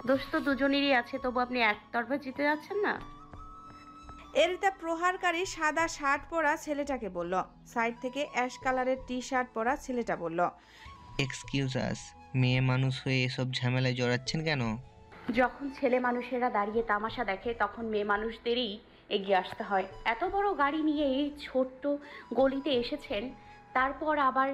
দোষ তো দুজনেরই আছে, তবু আপনি একতরফা জিতে যাচ্ছেন না। এরিতা প্রহারকারী সাদা শার্ট পরা ছেলেটাকে বলল। সাইড থেকে অ্যাশ কালারের টি শার্ট পরা ছেলেটা বলল, এক্সকিউজ আস, মেয়ে মানুষ হয়ে এসব ঝামেলায় জড়াচ্ছেন কেন? যখন ছেলে মানুষেরা দাঁড়িয়ে তামাশা দেখে তখন মেয়ে মানুষদেরই এগিয়ে আসতে হয়। এত বড় গাড়ি নিয়ে এই ছোট্ট গলিতে এসেছেন, তারপর আবার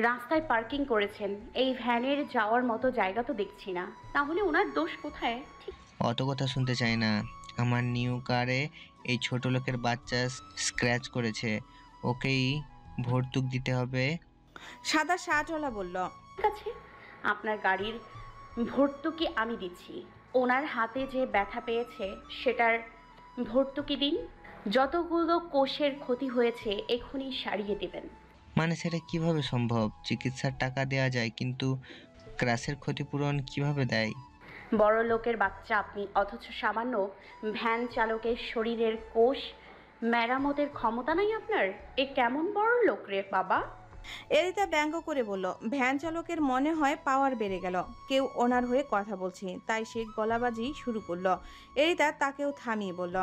রাস্তায় পার্কিং করেছেন। এই ভ্যানের যাওয়ার মতো জায়গা তো দেখছি না, তাহলে ওনার দোষ কোথায়? ঠিক অত কথা শুনতে চাই না। আমার নিউ কারে এই ছোট লোকের বাচ্চা স্ক্র্যাচ করেছে, ওকেই ভর্তুক দিতে হবে। সাদা শার্টওয়ালা বলল। আছে, আপনার গাড়ির ভর্তুকি আমি দিচ্ছি। ওনার হাতে যে ব্যথা পেয়েছে সেটার ভর্তুকি দিন। যতগুলো কোষের ক্ষতি হয়েছে এখনই সারিয়ে দেবেন। মানে সেটা কিভাবে সম্ভব? চিকিৎসার টাকা দেওয়া যায়, কিন্তু ক্রাশের ক্ষতিপূরণ কিভাবে দেয়? বড় লোকের বাচ্চা আপনি, অথচ সামান্য ভ্যান চালকের শরীরের কোষ মেরামতের ক্ষমতা নাই আপনার। এ কেমন বড় লোক রে বাবা? এরিতা ব্যঙ্গ করে বলল। ভ্যান চালকের মনে হয় পাওয়ার বেড়ে গেল, কেউ ওনার হয়ে কথা বলছে, তাই সে গলাবাজি শুরু করলো। এরিতা তাকেও থামিয়ে বলল,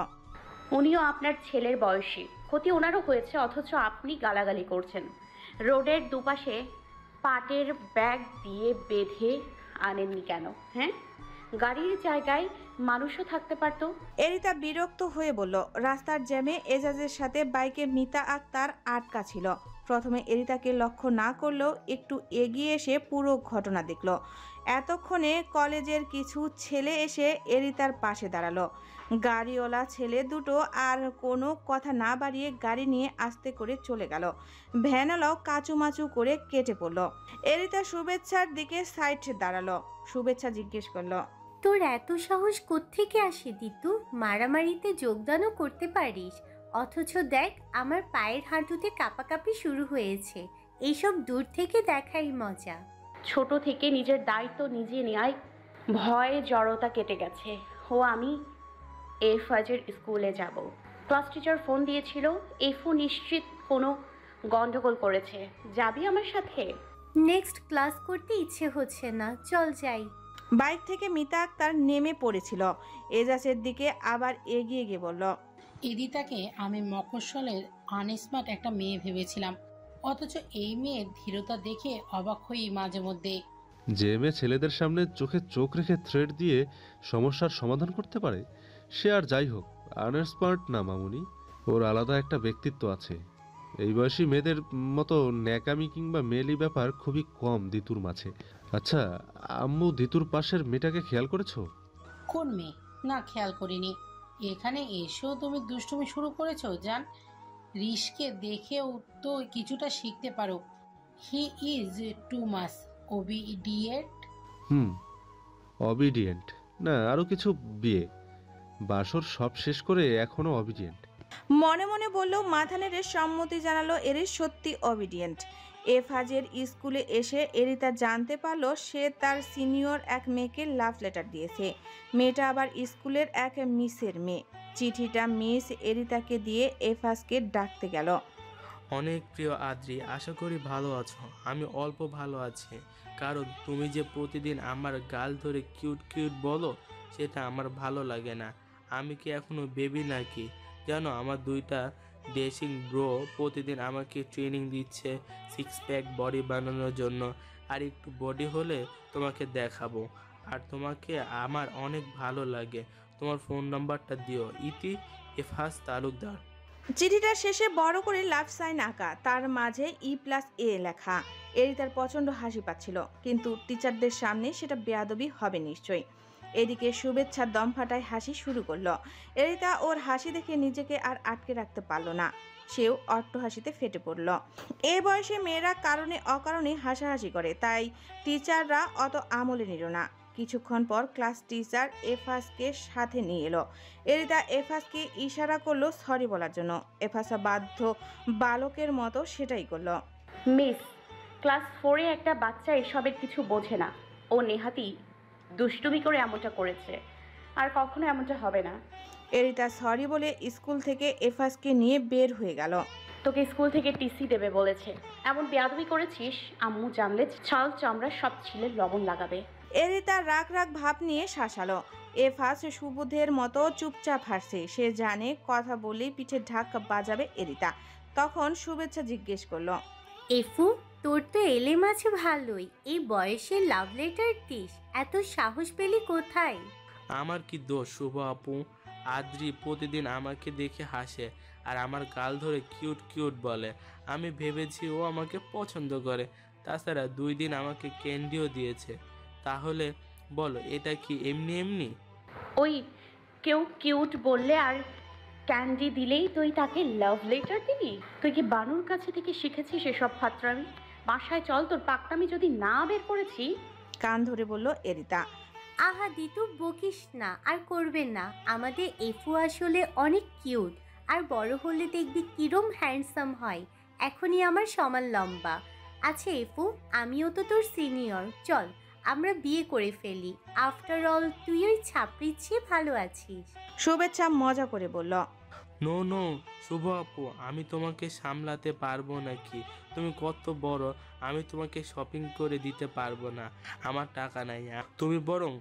উনিও আপনার ছেলের বয়সী, ক্ষতি ওনারও হয়েছে, অথচ আপনি গালাগালি করছেন। রোডের দুপাশে পাটের ব্যাগ দিয়ে বেঁধে আনেননি কেন? হ্যাঁ, গাড়ির জায়গায় মানুষও থাকতে পারতো। এরিতা বিরক্ত হয়ে বলল। রাস্তার জ্যামে এজাজের সাথে বাইকে মিতা আক্তার আটকা ছিল। প্রথমে এরিতাকে লক্ষ্য না করলেও একটু এগিয়ে এসে পুরো ঘটনা দেখল। এতক্ষণে কলেজের কিছু ছেলে এসে এরিতার পাশে দাঁড়ালো। গাড়িওয়ালা ছেলে দুটো আর কোনো কথা না বাড়িয়ে গাড়ি নিয়ে আস্তে করে চলে গেল। ভ্যানওয়ালাও কাচুমাচু করে কেটে পড়ল। এরিতা শুভেচ্ছার দিকে সাইড দাঁড়ালো। শুভেচ্ছা জিজ্ঞেস করলো, তোর এত সাহস কোত্থেকে আসে দিতু? মারামারিতে যোগদানও করতে পারিস, অথচ দেখ আমার পায়ের হাঁটুতে কাঁপাকাঁপি শুরু হয়েছে। এইসব দূর থেকে দেখাই মজা। ছোট থেকে নিজের দায়িত্ব নিজে নেয়, ভয়ে জড়তা কেটে গেছে। আমি এফাজের স্কুলে যাব। ক্লাস টিচার ফোন দিয়েছিল, এফও নিশ্চিত কোনো গন্ডগোল করেছে। যাবি আমার সাথে? নেক্সট ক্লাস করতে ইচ্ছে হচ্ছে না, চল যাই। বাইক থেকে মিতা আক্তার নেমে পড়েছিল। এজাজের দিকে আবার এগিয়ে গিয়ে বলল, এদিতাকে আমি মফস্বলের আনস্মার্ট একটা মেয়ে ভেবেছিলাম, অথচ এই মেয়ের ধীরতা দেখে অবাক হই মাঝে মধ্যে। যে মেয়ে ছেলেদের সামনে চোখে চোখ রেখে থ্রেড দিয়ে সমস্যার সমাধান করতে পারে, সে আর যাই হোক আনস্মার্ট না মামুনি, ওর আলাদা একটা ব্যক্তিত্ব আছে। এই বয়সী মেয়েদের মতো ন্যাকামি কিংবা মেলি ব্যাপার খুবই কম দিতুর মাঝে। আচ্ছা, আম্মু দিতুর পাশের মেয়েটাকে খেয়াল করেছো? কোন মেয়ে? না, খেয়াল করিনি। এখানে এসেও তুমি দুষ্টুমি শুরু করেছো জান। রিশকে দেখেও তো কিছুটা শিখতে পারো। He is too much obedient. Obedient না, আরো কিছু বিয়ে বাসর সব শেষ করে এখনো অবিডিয়েন্ট। মনে মনে বলল। মাথা নেড়ে সম্মতি জানালো এরিস সত্যি অবিডিয়েন্ট। এফাজের স্কুলে এসে এরিতা জানতে পারলো সে তার সিনিয়র এক মেয়েকে লাভ লেটার দিয়েছে। মেয়েটা আবার স্কুলের এক মিসের মেয়ে। চিঠিটা মিস এরিতাকে দিয়ে এফাজকে ডাকতে গেল। অনেক প্রিয় আদ্রি, আশা করি ভালো আছো। আমি অল্প ভালো আছি, কারণ তুমি যে প্রতিদিন আমার গাল ধরে কিউট কিউট বলো, সেটা আমার ভালো লাগে না। আমি কি এখনো বেবি নাকি? জানো, আমার দুইটা ডেসিং ব্রো প্রতিদিন আমাকে ট্রেনিং দিচ্ছে সিক্স প্যাক বডি বানানোর জন্য। আর একটু বডি হলে তোমাকে দেখাবো। আর তোমাকে আমার অনেক ভালো লাগে। তোমার ফোন নাম্বারটা দিও। ইতি, এফাজ তালুকদার। চিঠিটার শেষে বড় করে লাভ সাইন আঁকা, তার মাঝে E+A লেখা। এরিতার প্রচণ্ড হাসি পাচ্ছিল, কিন্তু টিচারদের সামনে সেটা বেয়াদবি হবে নিশ্চয়ই। এদিকে শুভেচ্ছার দম ফাটায় হাসি শুরু করলো। এরিতা ওর হাসি দেখে নিজেকে আর আটকে রাখতে পারল না, সেও অট্টহাসিতে ফেটে পড়ল। এই বয়সে মেয়েরা কারণে অকারণে হাসাহাসি করে, তাই টিচাররা অত আমলে নিল না। কিছুক্ষণ পর ক্লাস টিচার এফাজকে সাথে নিয়ে এলো। এরিতা এফাজকে ইশারা করলো সরি বলার জন্য। এফাজা বাধ্য বালকের মতো সেটাই করলো। মিস, ক্লাস 4-এ একটা বাচ্চা এসবের কিছু বোঝে না। ও নেহাতি দুষ্টুমি করে এমনটা করেছে, আর কখনো এমনটা হবে না। এরিতা সরি বলে স্কুল থেকে এফাজকে নিয়ে বের হয়ে গেল। তোকে স্কুল থেকে টিসি দেবে বলেছে। এমন বেয়াদবি করেছিস, আম্মু জানলে ছাল চামড়া সব ছিলে লবণ লাগাবে। এরিতা রাগ রাগ ভাব নিয়ে শাসালো। এফাজ সুবোধের মতো চুপচাপ হাসছে। সে জানে কথা বলেই পিঠে ঢাক বাজাবে এরিতা। তখন শুভেচ্ছা জিজ্ঞেস করলো, এফু, তোর তো এলেম আছে ভালোই। এই বয়সে লাভ লেটার দিস, এত সাহস পেলি কোথায়? আমার কি দোষ শুভ আপু? আদ্রি প্রতিদিন আমাকে দেখে হাসে আর আমার গাল ধরে কিউট কিউট বলে। আমি ভেবেছি ও আমাকে পছন্দ করে। তাছাড়া 2 দিন আমাকে ক্যান্ডিও দিয়েছে। তাহলে বলো, এটা কি এমনি এমনি? ওই কেউ কিউট বললে আর ক্যান্ডি দিলেই তুই তাকে লাভ লেটার দিবি? তুই কি বানুর কাছে থেকে শিখেছিস এসব ফাত্রামি? বাসায় চল, তোর পাকনামি যদি না বের করেছি। কান ধরে বলল এরিতা। আহা দিতু, বকিস না, আর করবেন না। আমাদের এফু আসলে অনেক কিউট, আর বড় হলে দেখবি কিরম হ্যান্ডসাম হয়। এখনই আমার সমান লম্বা। আচ্ছা এফু, আমিও তো তোর সিনিয়র, চল আমরা বিয়ে করে ফেলি। আফটার অল তুই ওই ছাপড়ির চেয়ে ভালো আছিস। শুভেচ্ছা মজা করে বলল, নো নো শুভ আপু, আমি তোমাকে সামলাতে পারবো নাকি? তুমি কত বড়, আমি তোমাকে শপিং করে দিতে পারবো না। আমার টাকা নাই। তুমি বরং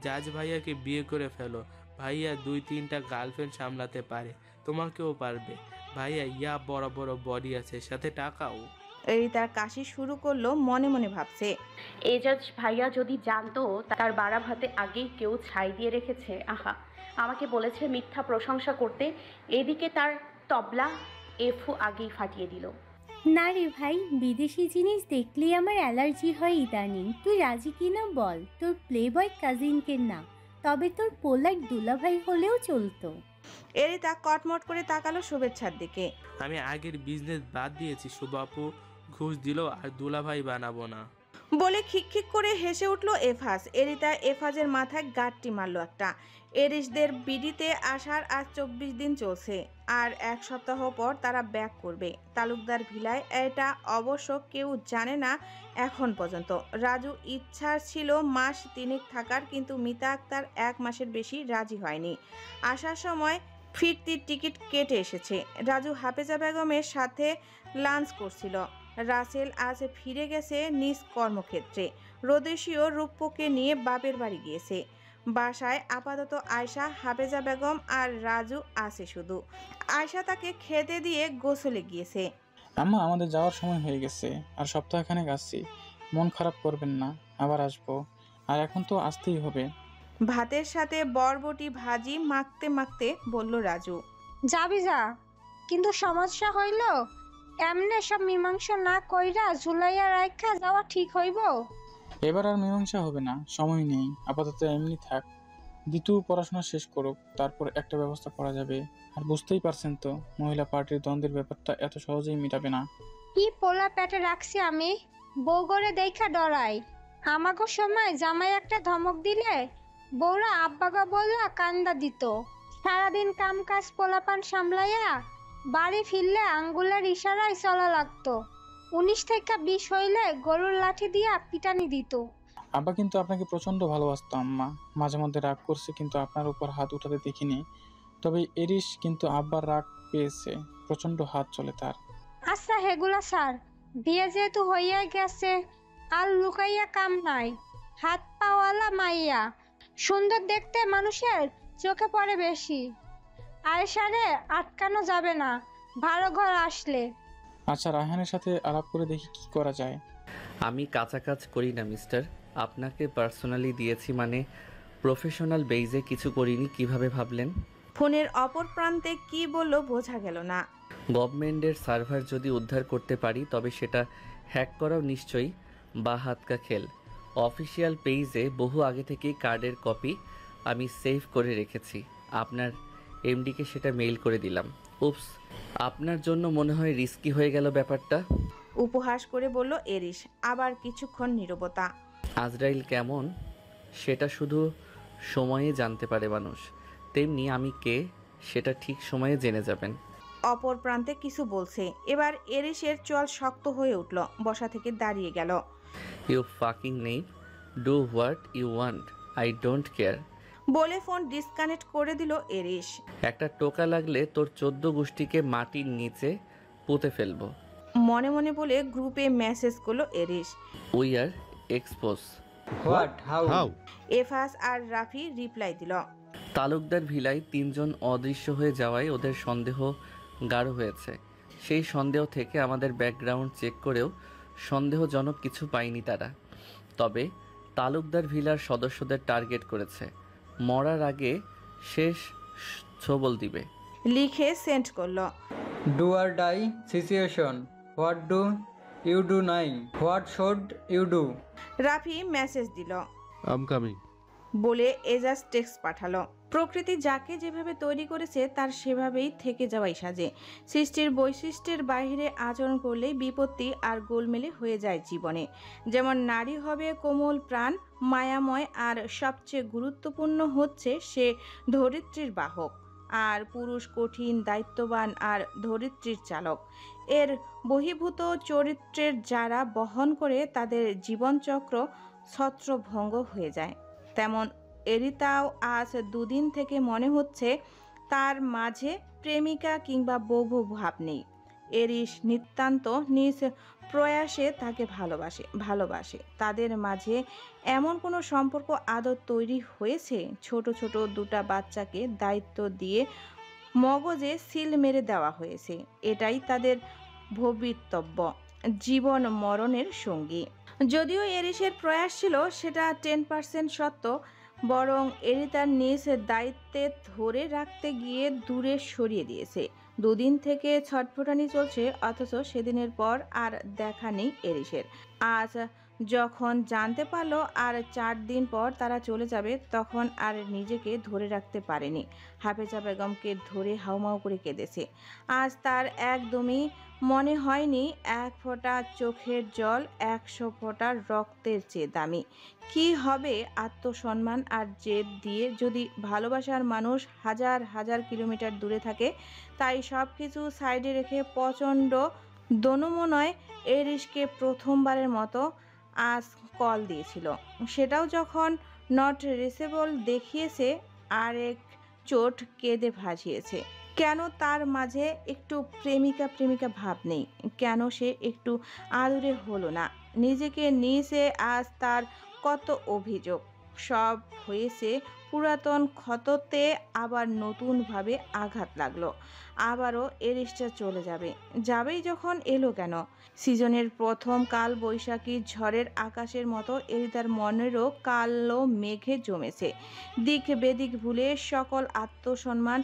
জাজ ভাইয়াকে বিয়ে করে ফেলো। ভাইয়া 2-3টা গার্লফ্রেন্ড সামলাতে পারে, তোমাকেও পারবে। ভাইয়া ইয়া বড় বড় বডি আছে, সাথে টাকাও। এরিতার কাশি শুরু করলো। মনে মনে ভাবছে, এজাজ ভাইয়া যদি জানতো তার বাড়া ভাতে আগেই কেউ ছাই দিয়ে রেখেছে। আহা, আমাকে বলেছে মিথ্যা প্রশংসা করতে, এদিকে তার তবলা এফু আগেই ফাটিয়ে দিল। না রে ভাই, বিদেশি জিনিস দেখলেই আমার অ্যালার্জি হয় ইদানিং। তুই রাজি কিনা বল, তোর প্লে বয় কাজিনকে না, তবে তোর পোলার দুলাভাই হলেও চলতো। এরিতা কটমট করে তাকালো শুভেচ্ছার দিকে। আমি আগের বিজনেস বাদ দিয়েছি শুভ আপু, ঘুষ দিল আর দুলাভাই বানাবো না। বলে খিকখিক করে হেসে উঠল এফাজ। এরিতা এফাজের মাথায় গাঁটটি মারল একটা। এরিসদের বিডিতে আসার আজ 24 দিন চলছে, আর 1 সপ্তাহ পর তারা ব্যাক করবে তালুকদার ভিলায়। এটা অবশ্য কেউ জানে না এখন পর্যন্ত। রাজু ইচ্ছা ছিল মাস 3 থাকার, কিন্তু মিতা আক্তার 1 মাসের বেশি রাজি হয়নি। আসার সময় ফিরতির টিকিট কেটে এসেছে। রাজু হাফেজা বেগমের সাথে লাঞ্চ করছিল। রাসেল আজ ফিরে গেছে নিজ কর্মক্ষেত্রে। রোদেশীয় রূপকে নিয়ে বাপের বাড়ি গিয়েছে। বাসায় আপাতত আয়শা, হাফেজা বেগম আর রাজু আছে শুধু। আয়শা তাকে খেতে দিয়ে গোসলে গিয়েছে। আম্মা, আমাদের যাওয়ার সময় হয়ে গেছে, আর সপ্তাহখানেক আসছি। মন খারাপ করবেন না, আবার আসবো। আর এখন তো আসতেই হবে। ভাতের সাথে বরবটি ভাজি মাখতে মাখতে বলল রাজু। যাবি যা, কিন্তু সমস্যা হইল এমনে সব মীমাংসা না কইরা ঝুলাইয়া রাখা যাওয়া ঠিক হইব? এবার আর মীমাংসা হবে না, সময় নেই। আপাতত এমনি থাক। দিতু পড়াশোনা শেষ করুক, তারপর একটা ব্যবস্থা করা যাবে। আর বুঝতেই পারছেন তো, মহিলা পার্টির দ্বন্দ্বের ব্যাপারটা এত সহজেই মিটাবে না। কি পোলা পেটে রাখছি আমি, বউ গড়ে দেখা ডরাই। আমাগো সময় জামাই একটা ধমক দিলে বউরা আব্বাগা বললা কান্দা দিত। সারাদিন কাম কাজ পোলাপান সামলাইয়া বাড়ি ফিরলে আঙ্গুলের ইশারায় চলা লাগতো। 19 থেকে 20 হইলে গরুর লাঠি দিয়া পিটানি দিত। আব্বা কিন্তু আপনাকে প্রচন্ড ভালোবাসতো আম্মা। মাঝে মধ্যে রাগ করছে, কিন্তু আপনার উপর হাত উঠাতে দেখিনি। তবে এরিস কিন্তু আব্বার রাগ পেয়েছে, প্রচন্ড হাত চলে তার। আচ্ছা হেগুলা স্যার, বিয়ে যেহেতু হইয়া গেছে আর লুকাইয়া কাম নাই। হাত পাওয়ালা মাইয়া, সুন্দর দেখতে মানুষের চোখে পড়ে বেশি। আয়েশারে আটকানো যাবে না ভালো ঘর আসলে। আচ্ছা, রায়হানের সাথে আলাপ করে দেখি কি করা যায়। আমি কাঁচা কাজ করি না মিস্টার, আপনাকে পার্সোনালি দিয়েছি মানে প্রফেশনাল বেইজে কিছু করিনি। কিভাবে ভাবলেন? ফোনের অপর প্রান্তে কি বলল বোঝা গেল না। গভর্নমেন্টের সার্ভার যদি উদ্ধার করতে পারি তবে সেটা হ্যাক করাও নিশ্চয়ই বা হাতকা খেল। অফিসিয়াল পেজে বহু আগে থেকেই কার্ডের কপি আমি সেভ করে রেখেছি। আপনার এমডিকে সেটা মেইল করে দিলাম। উপস, আপনার জন্য মনে হয় রিস্কি হয়ে গেল ব্যাপারটা। উপহাস করে বলল এরিস। আবার কিছুক্ষণ নীরবতা। আজরাইল কেমন সেটা শুধু সময়ে জানতে পারে মানুষ, তেমনি আমি কে সেটা ঠিক সময়ে জেনে যাবেন। অপর প্রান্তে কিছু বলছে। এবার এরিসের চল শক্ত হয়ে উঠল, বসা থেকে দাঁড়িয়ে গেল। ইউ ফাকিং নেই, do what you want, I don't care বলে ফোন ডিসকানেক্ট করে দিল এরিস। একটা টোকা লাগলে তোর 14 গোষ্ঠীকে মাটির নিচে পুঁতে ফেলবো। মনে মনে বলে গ্রুপে মেসেজ করলো এরিস। We are expose. What how how? এফাস আর রাফি রিপ্লাই দিল। তালুকদার ভিলায় 3 জন অদৃশ্য হয়ে যাওয়ায় ওদের সন্দেহ গাঢ় হয়েছে। সেই সন্দেহ থেকে আমাদের ব্যাকগ্রাউন্ড চেক করেও সন্দেহজনক কিছু পায়নি তারা। তবে তালুকদার ভিলার সদস্যদের টার্গেট করেছে। মরার আগে শেষ ছবল দিবে। লিখে সেন্ড করলো। Do or die situation, what do you do now, what should you do? Rafi message দিল আম কামিং। বলে এজাজ টেক্সট পাঠালো। প্রকৃতি যাকে যেভাবে তৈরি করেছে তার সেভাবেই থেকে যাওয়াই সাজে। সৃষ্টির বৈশিষ্ট্যের বাইরে আচরণ করলেই বিপত্তি আর গোলমেলে হয়ে যায় জীবনে। যেমন নারী হবে কোমল প্রাণ, মায়াময়, আর সবচেয়ে গুরুত্বপূর্ণ হচ্ছে সে ধরিত্রীর বাহক, আর পুরুষ কঠিন, দায়িত্ববান আর ধরিত্রীর চালক। এর বহির্ভূত চরিত্রের যারা বহন করে তাদের জীবনচক্র ছত্রভঙ্গ হয়ে যায়। তেমন এরিতাও আজ দুদিন থেকে মনে হচ্ছে তার মাঝে প্রেমিকা কিংবা বউ ভাব নেই। এরিস নিতান্ত নিজ প্রয়াসে তাকে ভালোবাসে। তাদের মাঝে এমন কোনো সম্পর্ক আদৌ তৈরি হয়েছে? ছোট ছোট দুটা বাচ্চাকে দায়িত্ব দিয়ে মগজে সিল মেরে দেওয়া হয়েছে। এটাই তাদের ভবিতব্য, জীবন মরণের সঙ্গী। যদিও এরিসের প্রয়াস ছিল সেটা 10% সত্য, বরং এরি তার নিজ দায়িত্বে ধরে রাখতে গিয়ে দূরে সরিয়ে দিয়েছে। দুদিন থেকে ছটফটানি চলছে, অথচ সেদিনের পর আর দেখা নেই এরিসের। আজ যখন জানতে পারলো আর 4 দিন পর তারা চলে যাবে, তখন আর নিজেকে ধরে রাখতে পারেনি। হাফেজা বেগমকে ধরে হাউমাউ করে কেঁদেছে। আজ তার একদমই মনে হয়নি 1 ফোঁটা চোখের জল 100 ফোঁটা রক্তের চেয়ে দামি। কি হবে আত্মসম্মান আর জেদ দিয়ে যদি ভালোবাসার মানুষ হাজার হাজার কিলোমিটার দূরে থাকে? তাই সব কিছু সাইডে রেখে প্রচণ্ড দনমনয় এরিসকে প্রথমবারের মতো আজ কল দিয়েছিল। সেটাও যখন নট রিচেবল দেখিয়েছে, আরেক চোট কেঁদে ভাসিয়েছে। কেন তার মাঝে একটু প্রেমিকা ভাব নেই? কেন সে একটু আদুরে হলো না? নিজেকে নিয়ে আজ তার কত অভিযোগ। সব হয়েছে পুরাতন ক্ষততে আবার নতুনভাবে আঘাত লাগলো। আবারও এরিসটা চলে যাবেই যখন এলো কেন? সিজনের প্রথম কাল বৈশাখী ঝড়ের আকাশের মতো এরিতার মনেরও কালো মেঘে জমেছে। দিক বেদিক ভুলে, সকল আত্মসম্মান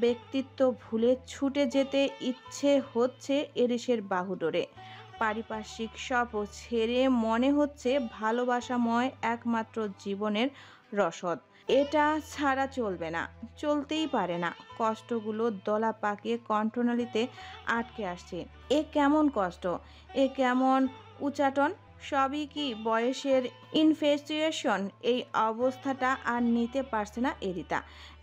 ব্যক্তিত্ব ভুলে ছুটে যেতে ইচ্ছে হচ্ছে এরিসের বাহুডোরে। পারিপার্শ্বিক সব ছেড়ে মনে হচ্ছে ভালোবাসাময় একমাত্র জীবনের রসদ। এটা ছাড়া চলবে না, চলতেই পারে না। কষ্টগুলো দলা পাকিয়ে কণ্ঠনালীতে আটকে আসছে। এ কেমন কষ্ট, এ কেমন উচাটন? সবই কি বয়সের ইনফ্যাচুয়েশন? এই অবস্থাটা আর নিতে পারছে না এরিতা।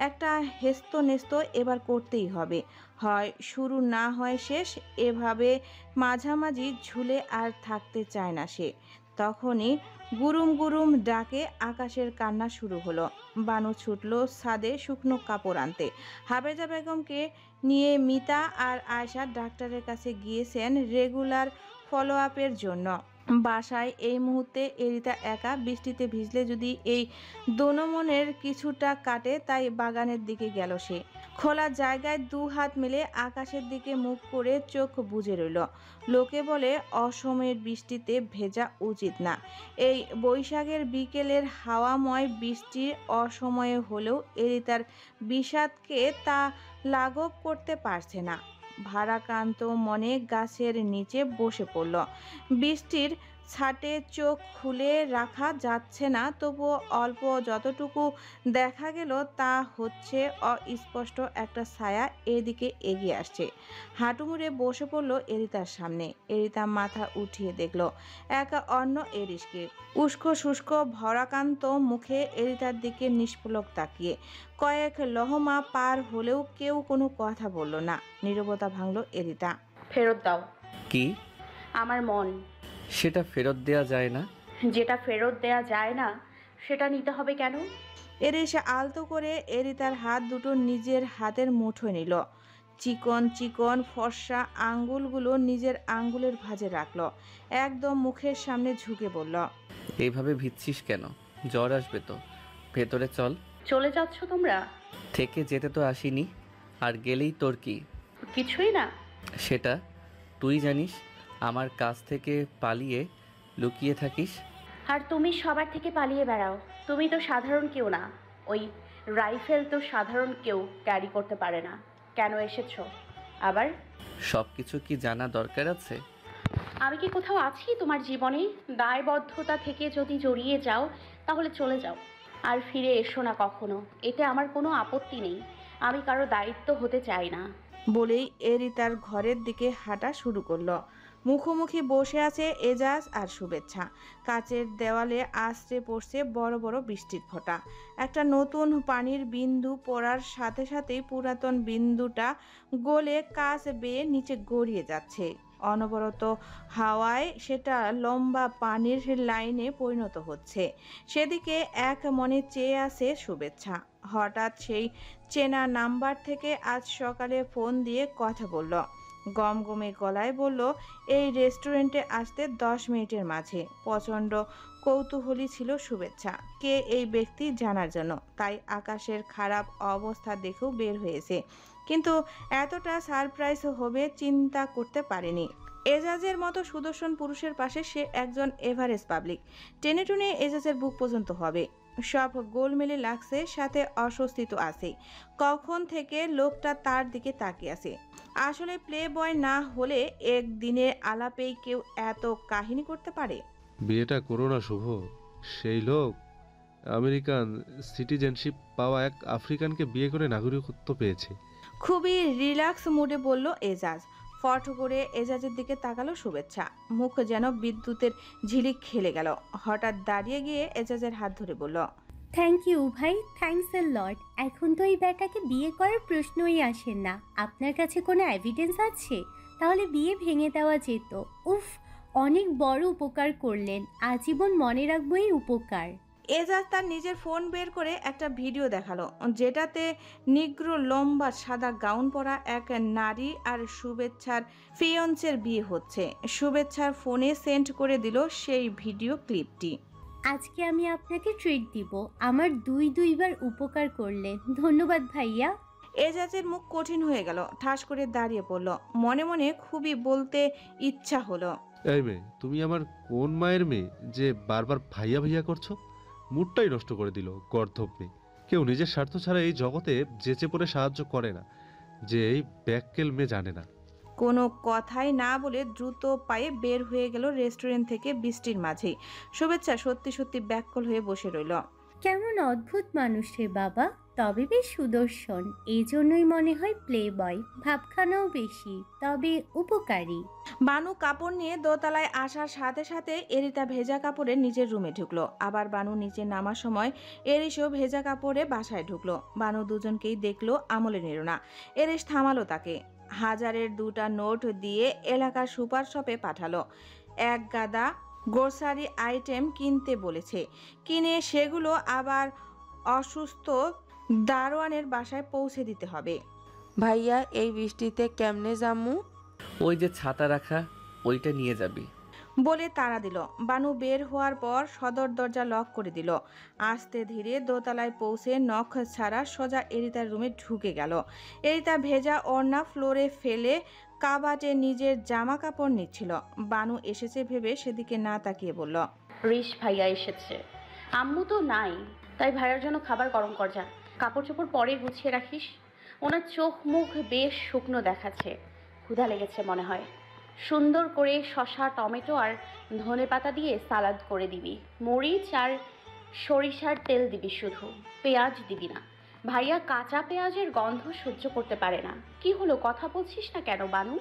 একটা হেস্তনেস্ত এবার করতেই হবে, হয় শুরু না হয় শেষ। এভাবে মাঝামাঝি ঝুলে আর থাকতে চায় না সে। তখনই গুরুম গুরুম ডাকে আকাশের কান্না শুরু হলো। বানু ছুটল ছাদে শুকনো কাপড় আনতে। হাফেজা বেগমকে নিয়ে মিতা আর আয়শা ডাক্তারের কাছে গিয়েছেন রেগুলার ফলো আপের জন্য। বাসায় এই মুহূর্তে এরিতা একা। বৃষ্টিতে ভিজলে যদি এই দনমনের কিছুটা কাটে, তাই বাগানের দিকে গেল সে। খোলা জায়গায় 2 হাত মেলে আকাশের দিকে মুখ করে চোখ বুজে রইল। লোকে বলে অসময়ের বৃষ্টিতে ভেজা উচিত না। এই বৈশাখের বিকেলের হাওয়াময় বৃষ্টির অসময়ে হলেও এরিতার বিষাদকে তা লাঘব করতে পারছে না। ভারাক্রান্ত মনে গাছের নিচে বসে পড়ল। বৃষ্টির ছাটে চোখ খুলে রাখা যাচ্ছে না, তবুও অল্প যতটুকু দেখা গেল তা হচ্ছে অস্পষ্ট একটা ছায়া এদিকে এগিয়ে আসছে। হাঁটু মুড়ে বসে পড়ল এরিতার সামনে। এরিতা মাথা উঠিয়ে দেখল এক অন্য এরিসকে, উস্কো শুষ্ক ভরাকান্ত মুখে এরিতার দিকে নিষ্পলক তাকিয়ে। কয়েক লহমা পার হলেও কেউ কোনো কথা বলল না। নীরবতা ভাঙল এরিতা। ফেরত দাও। কি? আমার মন। সেটা ফেরত দেয়া যায় না? যেটা ফেরত দেয়া যায় না সেটা নিতে হবে কেন? এরিস আলতো করে এরিতার হাত দুটো নিজের হাতের মুঠোয় নিল। চিকন চিকন ফর্সা আঙ্গুলগুলো নিজের আঙ্গুলের ভাঁজে রাখলো, একদম মুখের সামনে ঝুঁকে বলল, এইভাবে ভিজছিস কেন? জ্বর আসবে তো, ভেতরে চল। চলে যাচ্ছ তোমরা? থেকে যেতে তো আসিনি, আর গেলেই তোর কি? কিছুই না। সেটা তুই জানিস। আমার কাছ থেকে পালিয়ে লুকিয়ে থাকিস। আর তুমি সবার থেকে পালিয়ে বেড়াও। তুমি তো সাধারণ কেউ না। ওই রাইফেল তো সাধারণ কেউ ক্যারি করতে পারে না। কেন এসেছো আবার? সব কিছু কি জানা দরকার আছে? আমি কি কোথাও আছি তোমার জীবনে? দায়বদ্ধতা থেকে যদি জড়িয়ে যাও তাহলে চলে যাও, আর ফিরে এসো না কখনো। এতে আমার কোনো আপত্তি নেই। আমি কারো দায়িত্ব হতে চাই না। বলেই এরিতার ঘরের দিকে হাঁটা শুরু করলো। মুখোমুখি বসে আছে এজাজ আর শুভেচ্ছা। কাচের দেওয়ালে আছড়ে পড়ছে বড় বড় বৃষ্টির ফোঁটা। একটা নতুন পানির বিন্দু পড়ার সাথে সাথেই পুরাতন বিন্দুটা গলে কাচ বেয়ে নিচে গড়িয়ে যাচ্ছে। অনবরত হাওয়ায় সেটা লম্বা পানির লাইনে পরিণত হচ্ছে। সেদিকে এক মনে চেয়ে আছে শুভেচ্ছা। হঠাৎ সেই চেনা নাম্বার থেকে আজ সকালে ফোন দিয়ে কথা বলল। গমগমে গলায় বলল, এই রেস্টুরেন্টে আসতে 10 মিনিটের মাঝে। প্রচণ্ড কৌতূহলী ছিল শুভেচ্ছা কে এই ব্যক্তি জানার জন্য, তাই আকাশের খারাপ অবস্থা দেখেও বের হয়েছে, কিন্তু এতটা সারপ্রাইজ হবে চিন্তা করতে পারেনি। এজাজের মতো সুদর্শন পুরুষের পাশে সে একজন এভারেস্ট পাবলিক। টেনে টুনে এজাজের বুক পর্যন্ত হবে। সব গোলমেলে লাগছে, সাথে অস্বস্তি তো আছে। কখন থেকে লোকটা তার দিকে তাকিয়ে আছে। আসলে প্লে বয় না হলে একদিনের আলাপেই কেউ এত কাহিনী করতে পারে? বিয়েটা করো না শুভ। সেই লোক আমেরিকান সিটিজেনশিপ পাওয়া এক আফ্রিকানকে বিয়ে করে নাগরিকত্ব পেয়েছে। খুবই রিল্যাক্স মুডে বলল এজাজ। ফট করে এজাজের দিকে তাকালো শুভেচ্ছা। মুখ যেন বিদ্যুতের ঝিলিক খেলে গেল। হঠাৎ দাঁড়িয়ে গিয়ে এজাজের হাত ধরে বলল, থ্যাংক ইউ ভাই, থ্যাঙ্কস এ লট। এখন তো এই ব্যাটাকে বিয়ে করার প্রশ্নই আসে না। আপনার কাছে কোনো এভিডেন্স আছে? তাহলে বিয়ে ভেঙে দেওয়া যেত। উফ, অনেক বড় উপকার করলেন। আজীবন মনে রাখবো এই উপকার। এজাজ তার নিজের ফোন বের করে একটা ভিডিও দেখালো, যেটাতে নিগ্রো লম্বা সাদা গাউন পরা এক নারী আর শুভেচ্ছার ফিয়ন্সের বিয়ে হচ্ছে। শুভেচ্ছার ফোনে সেন্ড করে দিল সেই ভিডিও ক্লিপটি। আজকে আমি আপনাকে ট্রিট দিব। আমার দুইবার উপকার করলেন। ধন্যবাদ ভাইয়া। এজাজের মুখ কঠিন হয়ে গেল। ঠাস করে দাঁড়িয়ে পড়ল। মনে মনে খুবই বলতে ইচ্ছা হলো, এই মেয়ে, তুমি আমার কোন মায়ের মেয়ে যে বারবার ভাইয়া ভাইয়া করছো? মুডটাই নষ্ট করে দিল গর্ধব মেয়ে। কেউ নিজের স্বার্থ ছাড়া এই জগতে যেচে পড়ে সাহায্য করে না, যে এই ব্যাককেল মেয়ে জানে না। কোনো কথাই না বলে দ্রুত পায়ে বের হয়ে গেল রেস্টুরেন্ট থেকে বৃষ্টির মাঝেই। শুভেচ্ছা সত্যি সত্যি ব্যাকুল হয়ে বসে রইল। কেমন অদ্ভুত মানুষ রে বাবা, তবে বেশ সুদর্শন। এই জন্যই মনে হয় প্লে বয়। ভাবখানাও বেশি, তবে উপকারী। বানু কাপড় নিয়ে দোতলায় আসার সাথে সাথে এরিতা ভেজা কাপড়ে নিজের রুমে ঢুকলো। আবার বানু নিচে নামার সময় এরিসও ভেজা কাপড়ে বাসায় ঢুকলো। বানু দুজনকেই দেখলো আমলে নিল না। এরিস থামালো তাকে। 1000-এর 2টা নোট দিয়ে এলাকার সুপার শপে পাঠালো। এক গাদা গ্রোসারি আইটেম কিনতে বলেছে। কিনে সেগুলো আবার অসুস্থ দারোয়ানের বাসায় পৌঁছে দিতে হবে। ভাইয়া, এই বৃষ্টিতে কেমনে যামু? ওই যে ছাতা রাখা, ওইটা নিয়ে যাবি। বলে তাড়া দিল। বানু বের হওয়ার পর সদর দরজা লক করে দিল। আস্তে ধীরে দোতলায় পৌঁছে নখ ছাড়া সোজা এরিতার রুমে ঢুকে গেল। এরিতা ভেজা ওড়না ফ্লোরে ফেলে কাবাটে নিজের জামা কাপড় নিচ্ছিল। বানু এসেছে ভেবে সেদিকে না তাকিয়ে বলল, রিশ ভাইয়া এসেছে। আম্মু তো নাই, তাই ভাইয়ার জন্য খাবার গরম কর যা। কাপড় চোপড় পরে গুছিয়ে রাখিস। ওনার চোখ মুখ বেশ শুকনো দেখাচ্ছে। ক্ষুধা লেগেছে মনে হয়। সুন্দর করে শসা, টমেটো আর ধনেপাতা দিয়ে সালাদ করে দিবি। মরিচ আর সরিষার তেল দিবি, শুধু পেঁয়াজ দিবি না। ভাইয়া কাঁচা পেঁয়াজের গন্ধ সহ্য করতে পারে না। কি হলো, কথা বলছিস না কেন বানু?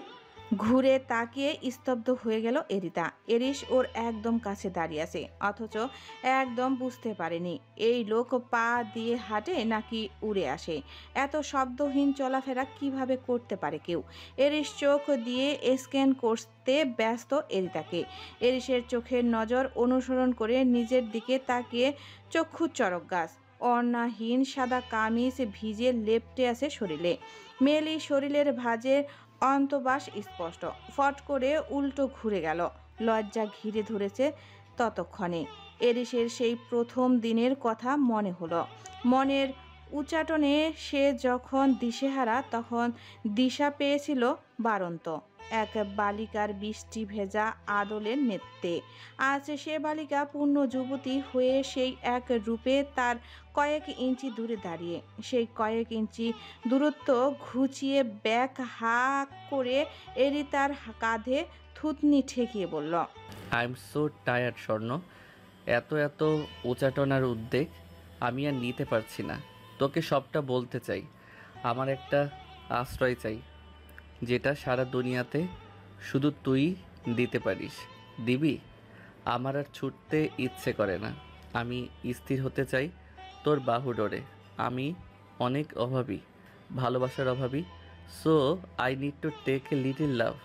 ঘুরে তাকিয়ে স্তব্ধ হয়ে গেল এরিতা। এরিস ওর একদম কাছে দাঁড়িয়ে আছে, অথচ একদম বুঝতে পারেনি এই লোক পা দিয়ে হাঁটে নাকি উড়ে আসে। এত শব্দহীন চলাফেরা কিভাবে করতে পারে কেউ? এরিস চোখ দিয়ে স্ক্যান করতে ব্যস্ত এরিতাকে। এরিসের চোখের নজর অনুসরণ করে নিজের দিকে তাকিয়ে চক্ষু চরক গাছ। অর্ণাহীন সাদা কামিজ ভিজে লেপ্টে আছে শরীরে। মেলি শরীরের ভাঁজের অন্তবাস স্পষ্ট। ফট করে উল্টো ঘুরে গেল। লজ্জা ঘিরে ধরেছে ততক্ষণে। এরিসের সেই প্রথম দিনের কথা মনে হলো। মনের উচাটনে সে যখন দিশেহারা তখন দিশা পেয়েছিল বারন্ত এক বালিকার বৃষ্টি ভেজা আদলের নেত্রে। আজ সে বালিকা পূর্ণ যুবতী হয়ে সেই এক রূপে তার কয়েক ইঞ্চি দূরে দাঁড়িয়ে। সেই কয়েক ইঞ্চি দূরত্ব ঘুচিয়ে ব্যাক হা করে এরিতার কাঁধে থুতনি ঠেকিয়ে বলল, আই এম সো টায়ার্ড স্বর্ণ। এত উচাটনার উদ্বেগ আমি আর নিতে পারছি না। তোকে সবটা বলতে চাই। আমার একটা আশ্রয় চাই, যেটা সারা দুনিয়াতে শুধু তুই দিতে পারিস। দিবি? আমার আর ছুটতে ইচ্ছে করে না। আমি স্থির হতে চাই তোর বাহু ডোরে। আমি অনেক অভাবী, ভালোবাসার অভাবী। So I need to take a little love.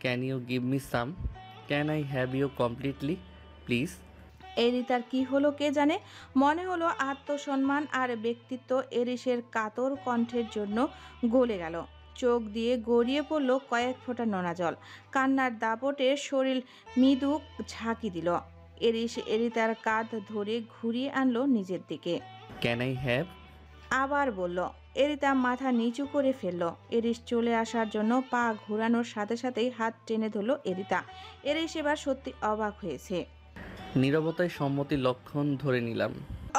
Can you give me some? Can I have you completely please? এরিতার কি হলো কে জানে। মনে হলো আত্মসম্মান আর ব্যক্তিত্ব এরিসের কাতর কণ্ঠের জন্য গলে গেল। চোখ দিয়ে গড়িয়ে পড়ল কয়েক ফোঁটা নোনা জল। কান্নার দাপটে শরীর মৃদু ঝাঁকি দিল। এরিতার কাঁধ ধরে ঘুরিয়ে আনলো নিজের দিকে। Can I have? আবার বলল। এরিতা মাথা নিচু করে ফেলল। এরিস চলে আসার জন্য পা ঘোরানোর সাথে সাথেই হাত টেনে ধরল এরিতা। এরিস এবার সত্যি অবাক হয়েছে। নীরবতায় সম্মতির লক্ষণ ধরে নিলাম।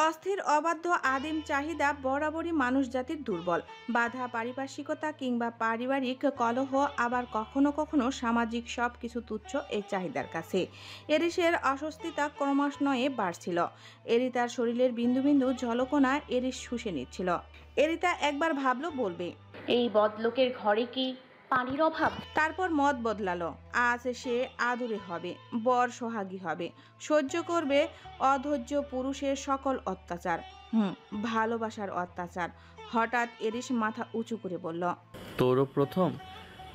অস্থির অবাধ্য আদিম চাহিদা বরাবরই মানুষ জাতির দুর্বল। বাধা পারিপার্শ্বিকতা কিংবা পারিবারিক কলহ, আবার কখনো কখনো সামাজিক সব কিছু তুচ্ছ এই চাহিদার কাছে। এরিসের অস্বস্তিতা ক্রমান্বয়ে বাড়ছিল। এরিতার শরীরের বিন্দু বিন্দু ঝলকনা এরিস শুষে নিচ্ছিল। এরিতা একবার ভাবলো বলবে, এই বদলোকের ঘরে কি পানির অভাব? তারপর মত বদলালো। আজ সে আদুরে হবে, বর সোহাগী হবে, সহ্য করবে অধৈর্য পুরুষের সকল অত্যাচার। ভালোবাসার অত্যাচার। হঠাৎ এরিস মাথা উঁচু করে বলল, তোরও প্রথম,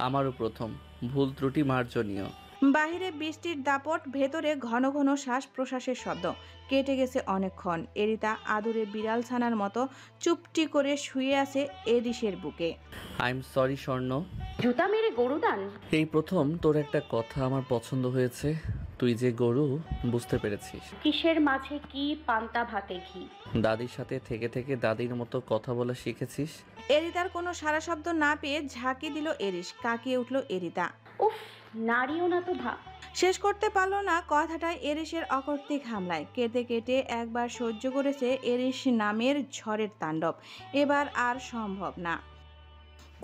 আমারও প্রথম। ভুল ত্রুটি মার্জনীয়। বাহিরে বৃষ্টির দাপট, ভেতরে ঘন ঘন শ্বাস প্রশ্বাসের শব্দ। কেটে গেছে অনেকক্ষণ। এরিতা আদুরে বিড়াল ছানার মতো চুপটি করে শুয়ে আছে এরিসের বুকে। আই এম সরি স্বর্ণ। জুতা মেরে গরু দান? এই প্রথম তোর একটা কথা আমার পছন্দ হয়েছে। তুই যে গরু বুঝতে পেরেছিস। কিসের মাঝে কি পান্তা ভাতে ঘি? দাদির সাথে থেকে থেকে দাদির মতো কথা বলা শিখেছিস। এরিতার কোনো সারা শব্দ না পেয়ে ঝাঁকি দিল এরিস। কাকিয়ে উঠল এরিতা। উফ, নারীও না তো শেষ করতে পারল না কথাটাই এরিসের অকর্তৃক হামলায়। কেটে কেটে একবার সহ্য করেছে এরিস নামের ঝড়ের তাণ্ডব। এবার আর সম্ভব না।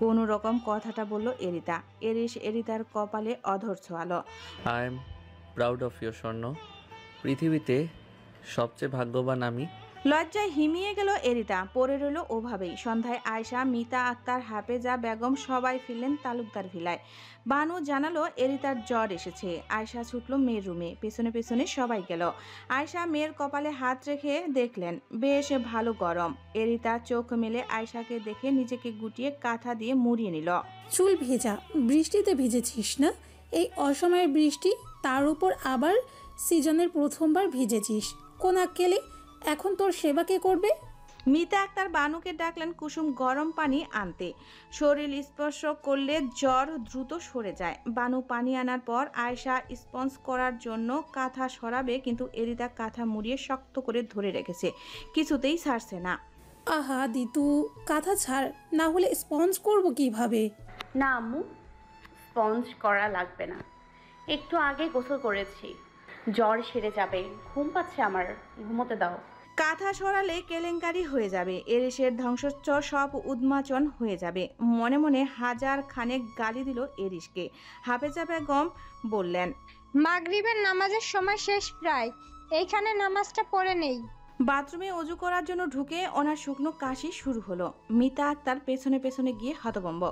কোনো রকম কথাটা বলল এরিতা। এরিস এরিতার কপালে অধর ছোঁয়ালো। I am proud of you Swarna. পৃথিবীতে সবচেয়ে ভাগ্যবান আমি। লজ্জায় হিমিয়ে গেল এরিতা। পড়ে রইল ওভাবেই। সন্ধ্যায় আয়শা, মিতা আক্তার, হাফেজা বেগম সবাই ফিরলেন তালুকদার ভিলায়। বানু জানালো এরিতার জ্বর এসেছে। আয়শা ছুটল মেয়ের রুমে। পেছনে পেছনে সবাই গেল। আয়শা মেয়ের কপালে হাত রেখে দেখলেন বেশ ভালো গরম। এরিতা চোখ মেলে আয়শাকে দেখে নিজেকে গুটিয়ে কাঁথা দিয়ে মুড়িয়ে নিল। চুল ভেজা, বৃষ্টিতে ভিজেছিস না? এই অসময়ের বৃষ্টি, তার উপর আবার সিজনের প্রথমবার ভিজেছিস। কোন আক্কেলে? এখন তোর সেবা কে করবে? মিতা আক্তার বানুকে ডাকলেন কুসুম গরম পানি আনতে। শরীর স্পর্শ করলে জ্বর দ্রুত সরে যায়। বানু পানি আনার পর আয়শা স্পঞ্জ করার জন্য কাঁথা সরাবে, কিন্তু এরিতা কাঁথা মুড়িয়ে শক্ত করে ধরে রেখেছে, কিছুতেই ছাড়ছে না। আহা দিতু, কাঁথা ছাড়, না হলে স্পঞ্জ করব কিভাবে? না আম্মু, স্পঞ্জ করা লাগবে না। একটু আগে গোসল করেছি, জ্বর সেরে যাবে। ঘুম পাচ্ছে আমার, ঘুমোতে দাও। কাঁথা সরালে কেলেঙ্কারি হয়ে যাবে। এরিসের ধ্বংসচ্ছ সব উন্মাচন হয়ে যাবে। মনে মনে হাজার খানেক গালি দিল এরিসকে। হাফেজা বেগম বললেন, মাগরিবের নামাজের সময় শেষ প্রায়, এইখানে নামাজটা পড়ে নেই। বাথরুমে অজু করার জন্য ঢুকে ওনার শুকনো কাশি শুরু হলো। মিতা আক্তার পেছনে পেছনে গিয়ে হতভম্ব,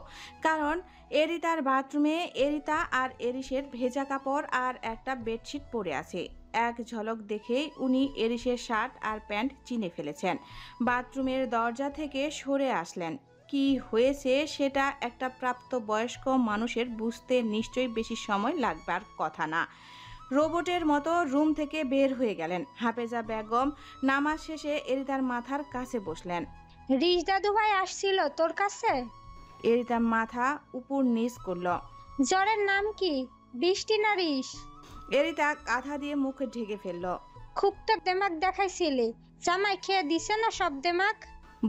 কারণ এরিতার বাথরুমে এরিতা আর এরিসের ভেজা কাপড় আর একটা বেডশিট পরে আছে। এক ঝলক দেখেই উনি এরিসের শার্ট আর প্যান্ট চিনে ফেলেছেন। বাথরুমের দরজা থেকে সরে আসলেন। কি হয়েছে সেটা একটা প্রাপ্তবয়স্ক মানুষের বুঝতে নিশ্চয়ই বেশি সময় লাগবার কথা না। রোবটের মতো রুম থেকে বের হয়ে গেলেন। হাফেজা বেগম নামাজ শেষে এরিতার মাথার কাছে বসলেন। রিশ দাদু ভাই আসছিল তোর কাছে? এরিতা মাথা উপর নিচ করল। জ্বরের নাম কি, বৃষ্টি না রিশ? এরিতা কাঁথা দিয়ে মুখ ঢেকে ফেলল। খুব তো দেমাক দেখাইছিলি, জামাই খেয়ে দিছে না সব দেমাক?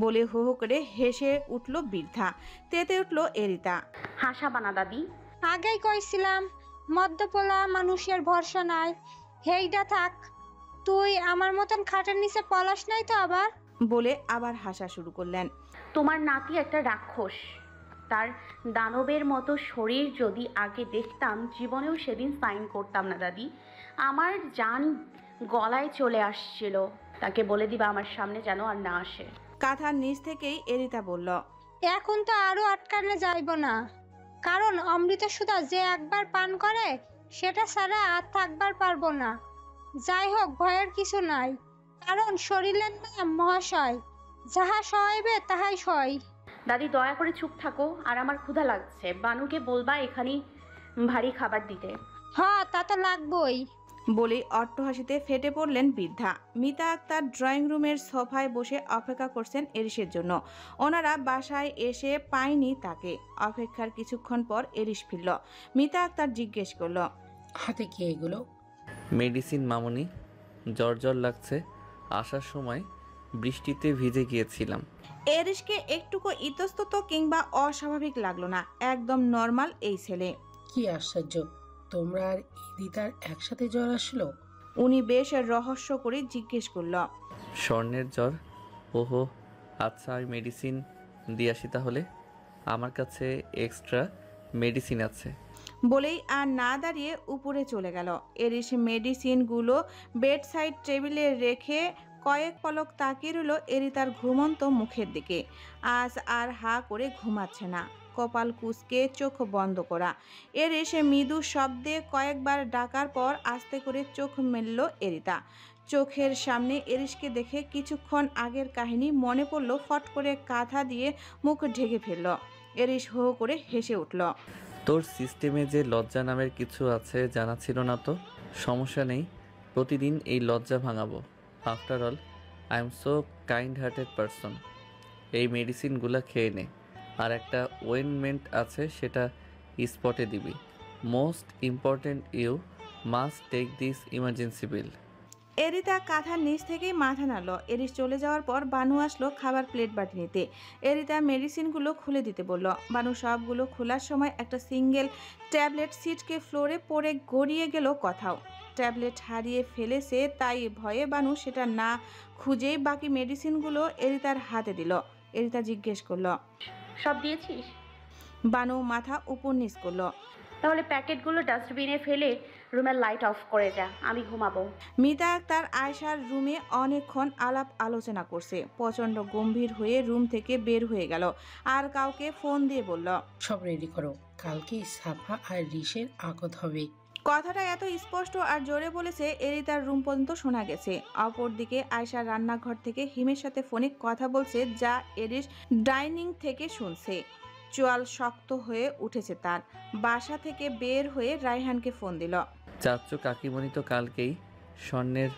বলে হো হো করে হেসে উঠল বৃদ্ধা। তেতে উঠল এরিতা। হাসাবা না দাদি। আগেই কইছিলাম মদ্যপোলা মানুষের ভরসা নাই, হেইডা থাক। তুই আমার মতন খাটের নিচে পলাশ নাই তো আবার? বলে আবার হাসা শুরু করলেন। তোমার নাতি একটা রাক্ষস। তার দানবের মতো শরীর যদি আগে দেখতাম জীবনেও সেদিন সাইন করতাম না দাদি। আমার জান গলায় চলে আসছিল। তাকে বলে দিবা আমার সামনে যেন আর না আসে। কাঁথার নিচ থেকেই এরিতা বলল। এখন তো আরো আটকানো যাইব না, কারণ অমৃত সুধা যে একবার পান করে সেটা ছাড়া আর থাকবার পারবো না। যাই হোক, ভয়ের কিছু নাই, কারণ শরীরের নাম মহাশয়, যাহা সহাইবে তাহাই সয়। দাদি দয়া করে চুপ থাকো, আর আমার ক্ষুধা লাগছে। বানুকে বলবা এখানেই ভারী খাবার দিতে। হ্যাঁ, তা তো লাগবই। বলেই অট্টহাসিতে ফেটে পড়লেন বৃদ্ধা। মিতা আক্তার ড্রয়িং রুমের সোফায় বসে অপেক্ষা করছেন এরিসের জন্য। ওনারা বাসায় এসে পায়নি তাকে। অপেক্ষার কিছুক্ষণ পর এরিস ফিরল। মিতা আক্তার জিজ্ঞেস করল, হাতে কি এগুলো? মেডিসিন মামুনি, জ্বর জ্বর লাগছে, আসার সময় বৃষ্টিতে ভিজে গিয়েছিলাম। এরিসকে একটুকু ইতস্তত কিংবা অস্বাভাবিক লাগলো না। একদম নর্মাল এই ছেলে। কি আশ্চর্য, তোমরা আর ইদিতার একসাথে জ্বর আসলো? উনি বেশ রহস্য করে জিজ্ঞেস করল। স্বর্ণের জ্বর? ওহো আচ্ছা, আমি মেডিসিন দিয়ে আসি তাহলে। আমার কাছে এক্সট্রা মেডিসিন আছে। বলেই আর না দাঁড়িয়ে উপরে চলে গেল। এরিস মেডিসিনগুলো বেড সাইড টেবিলে রেখে কয়েক পলক তাকিয়ে রইল এরিতার ঘুমন্ত মুখের দিকে। আজ আর হা করে ঘুমাচ্ছে না, কপাল কুঁচকে চোখ বন্ধ করা। এরিস মৃদু শব্দে কয়েকবার ডাকার পর আস্তে করে চোখ মেলল এরিতা। চোখের সামনে এরিসকে দেখে কিছুক্ষণ আগের কাহিনী মনে পড়ল। ফট করে কাঁথা দিয়ে মুখ ঢেকে ফেলল। এরিস হো করে হেসে উঠল। তোর সিস্টেমে যে লজ্জা নামের কিছু আছে জানা ছিল না তো। সমস্যা নেই, প্রতিদিন এই লজ্জা ভাঙাবো। After all I am so kind hearted person. এই মেডিসিনগুলো খেয়ে নে, আর একটা ওয়েনমেন্ট আছে সেটা স্পটে দিবি। Most important, you must take this emergency bill. এরিতা কাঁথার নিচ থেকেই মাথা নাড়ল। এরিস চলে যাওয়ার পর বানু আসলো খাবার প্লেট বাটি নিতে। এরিতা মেডিসিনগুলো খুলে দিতে বলল। বানু সবগুলো খোলার সময় একটা সিঙ্গেল ট্যাবলেট সিটকে ফ্লোরে পড়ে গড়িয়ে গেল কোথাও। ট্যাবলেট হারিয়ে ফেলেছে, তাই ভয়ে বানু সেটা না খুঁজেই বাকি মেডিসিনগুলো এরিতার হাতে দিল। এরিতা জিজ্ঞেস করল, সব দিয়েছিস? বানু মাথা উপর নিচ করল। তাহলে প্যাকেটগুলো ডাস্টবিনে ফেলে রুমের লাইট অফ করে যা, আমি ঘুমাবো। মিতা আক্তার আয়শার রুমে অনেকক্ষণ আলাপ আলোচনা করছে। প্রচণ্ড গম্ভীর হয়ে রুম থেকে বের হয়ে গেল আর কাউকে ফোন দিয়ে বলল, সব রেডি করো, কালকে সাফা আর রিশের আকত হবে। কথাটা এত স্পষ্ট আর জোরে বলেছে এরিতার রুম পর্যন্ত শোনা গেছে। অপরদিকে আয়শা রান্নাঘর থেকে হিমের সাথে ফোনে কথা বলছে, যা এরিস ডাইনিং থেকে শুনছে। চোয়াল শক্ত হয়ে উঠেছে তার। বাসা থেকে বের হয়ে রায়হানকে ফোন দিল। চাচ্চু কাকিমণি তো কালকেই স্বর্ণের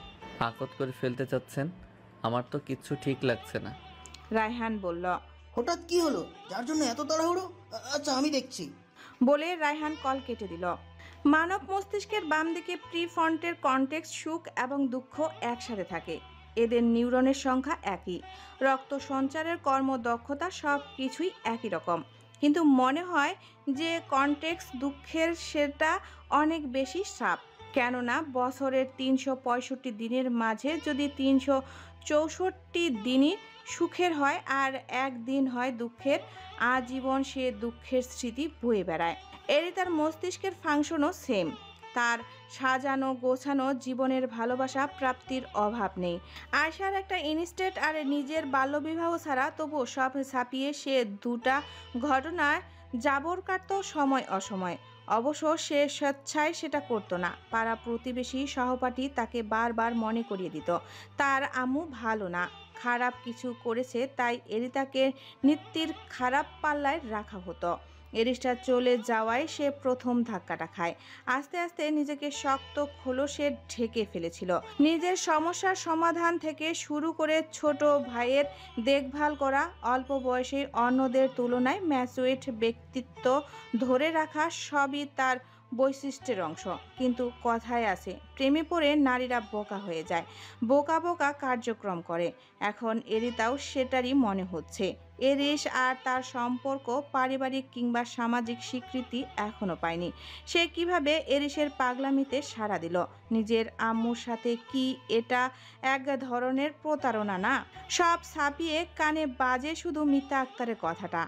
আকত করে ফেলতে চাচ্ছেন। আমার তো কিচ্ছু ঠিক লাগছে না। রায়হান বলল, হঠাৎ কি হলো যার জন্য এত তাড়াহুড়ো? আচ্ছা আমি দেখছি। বলে রায়হান কল কেটে দিল। মানব মস্তিষ্কের বাম দিকে প্রিফ্রন্টের কনটেক্সট সুখ এবং দুঃখ একসাথে থাকে। এদের নিউরনের সংখ্যা একই, রক্ত সঞ্চারের কর্মদক্ষতা সব কিছুই একই রকম, কিন্তু মনে হয় যে কনটেক্সট দুঃখের সেটা অনেক বেশি সাপ। কেননা বছরের 365 দিনের মাঝে যদি 364 দিনই সুখের হয় আর একদিন হয় দুঃখের, আজীবন সে দুঃখের স্মৃতি বয়ে বেড়ায়। এরই তার মস্তিষ্কের ফাংশনও সেম। তার সাজানো গোছানো জীবনের ভালোবাসা প্রাপ্তির অভাব নেই। আয়শার একটা ইনস্টেট আর নিজের বাল্যবিবাহ ছাড়া তবুও সব ছাপিয়ে সে দুটা ঘটনায় জাবর কাটত সময় অসময়। অবশ্য সে স্বেচ্ছায় সেটা করতো না। পাড়া প্রতিবেশী সহপাঠী তাকে বারবার মনে করিয়ে দিত তার আম্মু ভালো না, খারাপ কিছু করেছে, তাই এরিতাকে নিত্যির খারাপ পাল্লায় রাখা হতো। এরিসটা চলে যাওয়ায় সে প্রথম ধাক্কাটা খায়। আস্তে আস্তে নিজেকে শক্ত খোলসে ঢেকে ফেলেছিল। নিজের সমস্যার সমাধান থেকে শুরু করে ছোট ভাইয়ের দেখভাল করা, অল্প বয়সে অন্যদের তুলনায় ম্যাচুইড ব্যক্তিত্ব ধরে রাখা সবই তার বৈশিষ্ট্যের অংশ। কিন্তু কথায় আছে, প্রেমে পড়ে নারীরা বোকা হয়ে যায়, বোকা বোকা কার্যক্রম করে। এখন এরিতাও সেটারই মনে হচ্ছে। এরিস আর তার সম্পর্ক পারিবারিক কিংবা সামাজিক স্বীকৃতি এখনো পায়নি। সে কিভাবে এরিসের পাগলামিতে সাড়া দিল? নিজের আম্মুর সাথে কি এটা এক ধরনের প্রতারণা না? সব ছাপিয়ে কানে বাজে শুধু মিতা আক্তারের কথাটা।